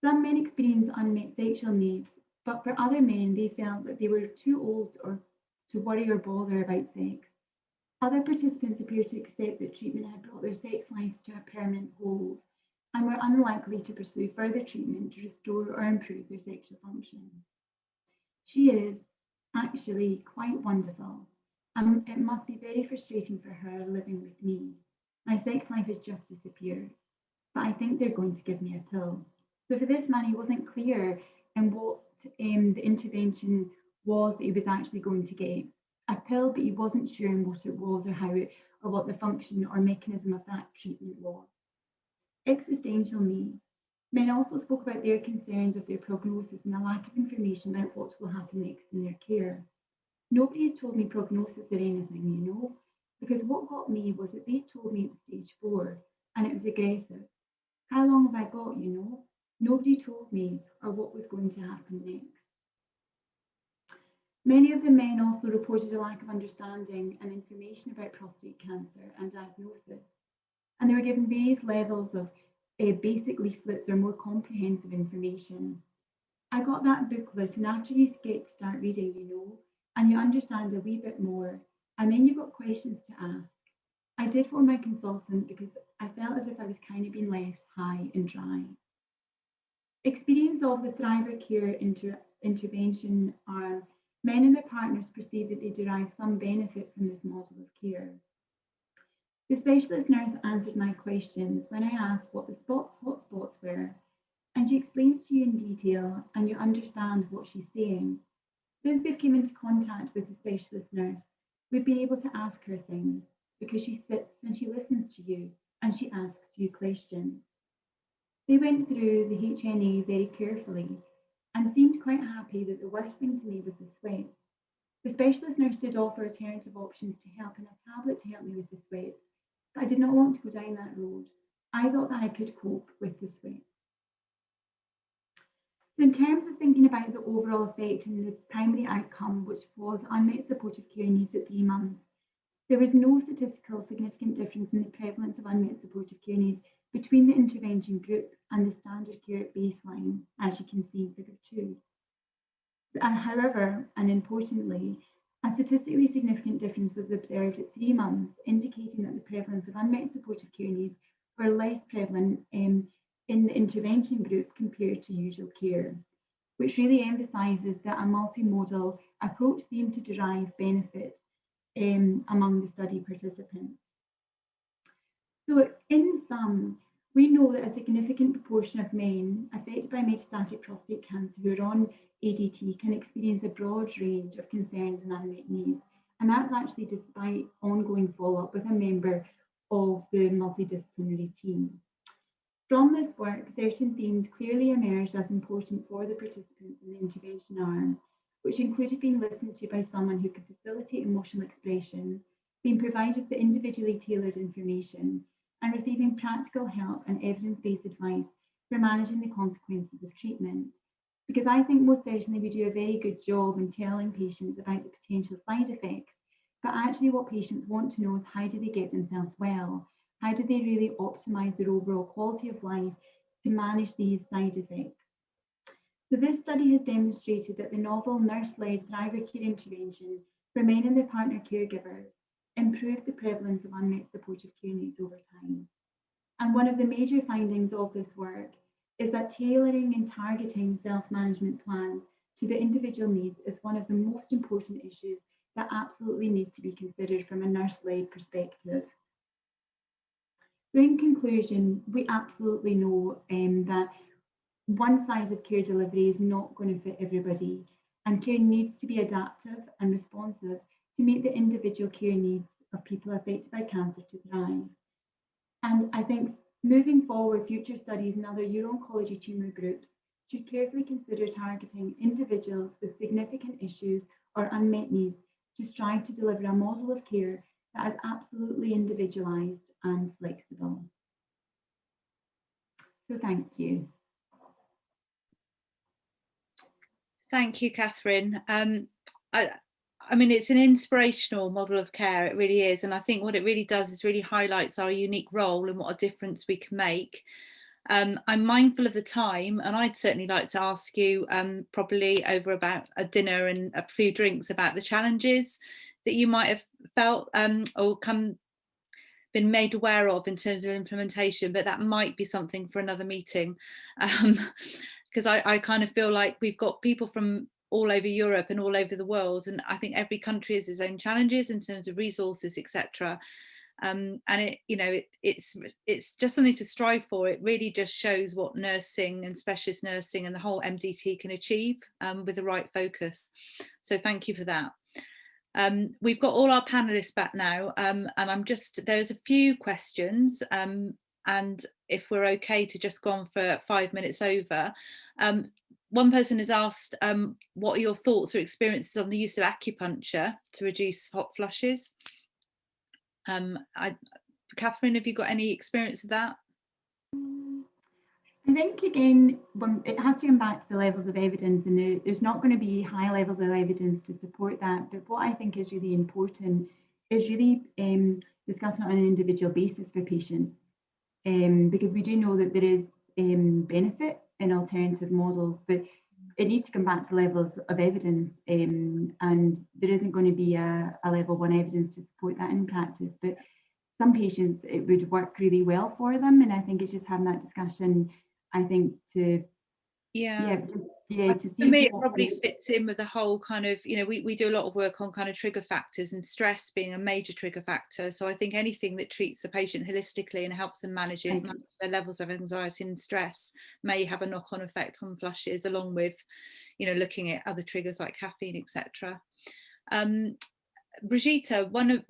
Some men experience unmet sexual needs, but for other men, they felt that they were too old or to worry or bother about sex. Other participants appeared to accept that treatment had brought their sex lives to a permanent hold and were unlikely to pursue further treatment to restore or improve their sexual function. She is actually quite wonderful, and it must be very frustrating for her living with me. My sex life has just disappeared, but I think they're going to give me a pill. So for this man, he wasn't clear in what the intervention was that he was actually going to get. A pill, but he wasn't sure in what it was or how it, or what the function or mechanism of that treatment was. Existential needs. Men also spoke about their concerns of their prognosis and the lack of information about what will happen next in their care. Nobody has told me prognosis or anything, because what got me was that they told me it was stage 4 and it was aggressive. How long have I got, Nobody told me or what was going to happen next. Many of the men also reported a lack of understanding and information about prostate cancer and diagnosis, and they were given various levels of basic leaflets or more comprehensive information. I got that booklet, and after you get to start reading, and you understand a wee bit more, and then you've got questions to ask. I did phone my consultant because I felt as if I was kind of being left high and dry. Experience of the Thriver Care intervention are men and their partners perceive that they derive some benefit from this model of care. The specialist nurse answered my questions when I asked what the hotspots were, and she explains to you in detail and you understand what she's saying. Since we've come into contact with the specialist nurse, we've been able to ask her things because she sits and she listens to you and she asks you questions. They went through the HNA very carefully and seemed quite happy that the worst thing to me was the sweat. The specialist nurse did offer alternative options to help and a tablet to help me with the sweats, but I did not want to go down that road. I thought that I could cope with the sweats. So in terms of thinking about the overall effect and the primary outcome, which was unmet supportive care needs at 3 months, there was no statistical significant difference in the prevalence of unmet supportive care needs between the intervention group and the standard care at baseline, as you can see in figure 2. However, and importantly, a statistically significant difference was observed at 3 months, indicating that the prevalence of unmet supportive care needs were less prevalent in the intervention group compared to usual care, which really emphasises that a multimodal approach seemed to derive benefit among the study participants. So in sum, we know that a significant proportion of men affected by metastatic prostate cancer who are on ADT can experience a broad range of concerns and unmet needs, and that's actually despite ongoing follow-up with a member of the multidisciplinary team. From this work, certain themes clearly emerged as important for the participants in the intervention arm, which included being listened to by someone who could facilitate emotional expression, being provided the individually tailored information, and receiving practical help and evidence-based advice for managing the consequences of treatment. Because I think most certainly we do a very good job in telling patients about the potential side effects, but actually what patients want to know is how do they get themselves well? How do they really optimize their overall quality of life to manage these side effects? So this study has demonstrated that the novel nurse-led Thriver Care intervention for men and their partner caregivers improved the prevalence of unmet supportive care needs over time. And one of the major findings of this work is that tailoring and targeting self-management plans to the individual needs is one of the most important issues that absolutely needs to be considered from a nurse-led perspective. So in conclusion, we absolutely know that one size of care delivery is not going to fit everybody, and care needs to be adaptive and responsive to meet the individual care needs of people affected by cancer to thrive. And I think moving forward, future studies and other uro-oncology tumour groups should carefully consider targeting individuals with significant issues or unmet needs to strive to deliver a model of care that is absolutely individualised and flexible. So thank you.
Thank you, Catherine. I mean, it's an inspirational model of care, it really is. And I think what it really does is really highlights our unique role and what a difference we can make. I'm mindful of the time, and I'd certainly like to ask you probably over about a dinner and a few drinks about the challenges that you might have felt or been made aware of in terms of implementation, but that might be something for another meeting. Because I kind of feel like we've got people from all over Europe and all over the world, and I think every country has its own challenges in terms of resources, etc. And it's just something to strive for. It really just shows what nursing and specialist nursing and the whole MDT can achieve with the right focus. So thank you for that. We've got all our panelists back now, and there's a few questions, and if we're okay to just go on for 5 minutes over. One person has asked, what are your thoughts or experiences on the use of acupuncture to reduce hot flushes? Catherine, have you got any experience of that?
I think, again, it has to come back to the levels of evidence, and there's not going to be high levels of evidence to support that. But what I think is really important is really discussing it on an individual basis for patients, because we do know that there is benefit in alternative models, but it needs to come back to levels of evidence, and there isn't going to be a level 1 evidence to support that in practice. But some patients, it would work really well for them, and I think it's just having that discussion, I think, to
for me, it probably fits in with the whole kind of, we do a lot of work on kind of trigger factors, and stress being a major trigger factor. So I think anything that treats the patient holistically and helps them manage their levels of anxiety and stress may have a knock-on effect on flushes, along with, looking at other triggers like caffeine, etc. Brigitte, one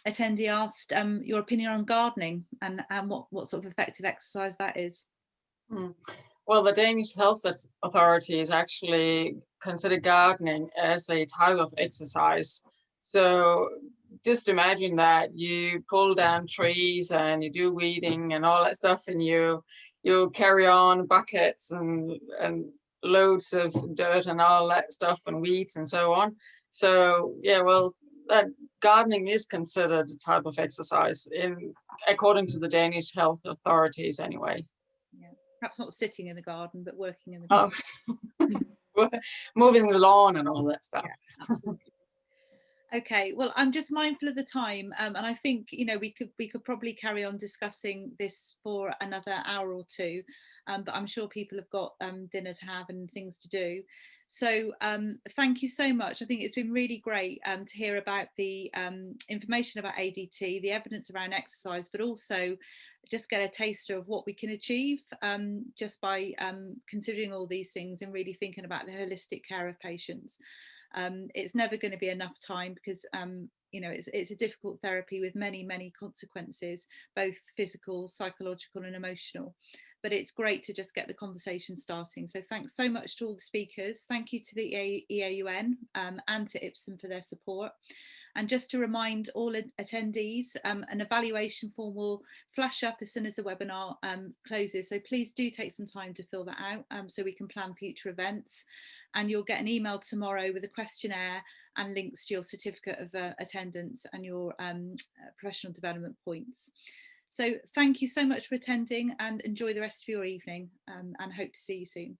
attendee asked your opinion on gardening and what sort of effective exercise that is.
Well, the Danish Health Authority is actually considered gardening as a type of exercise. So just imagine that you pull down trees and you do weeding and all that stuff, and you carry on buckets and loads of dirt and all that stuff and weeds and so on. So yeah, well, that gardening is considered a type of exercise according to the Danish health authorities anyway.
Yeah. Perhaps not sitting in the garden, but working in the garden.
Oh. Moving the lawn and all that stuff.
Yeah, absolutely. Okay, well, I'm just mindful of the time, and I think we could probably carry on discussing this for another hour or two, but I'm sure people have got dinner to have and things to do. So thank you so much. I think it's been really great to hear about the information about ADT, the evidence around exercise, but also just get a taster of what we can achieve just by considering all these things and really thinking about the holistic care of patients. It's never going to be enough time because it's a difficult therapy with many consequences, both physical, psychological and emotional, but it's great to just get the conversation starting. So thanks so much to all the speakers. Thank you to the EAUN and to Ipsen for their support. And just to remind all attendees, an evaluation form will flash up as soon as the webinar closes. So please do take some time to fill that out so we can plan future events. And you'll get an email tomorrow with a questionnaire and links to your certificate of attendance and your professional development points. So thank you so much for attending and enjoy the rest of your evening and hope to see you soon.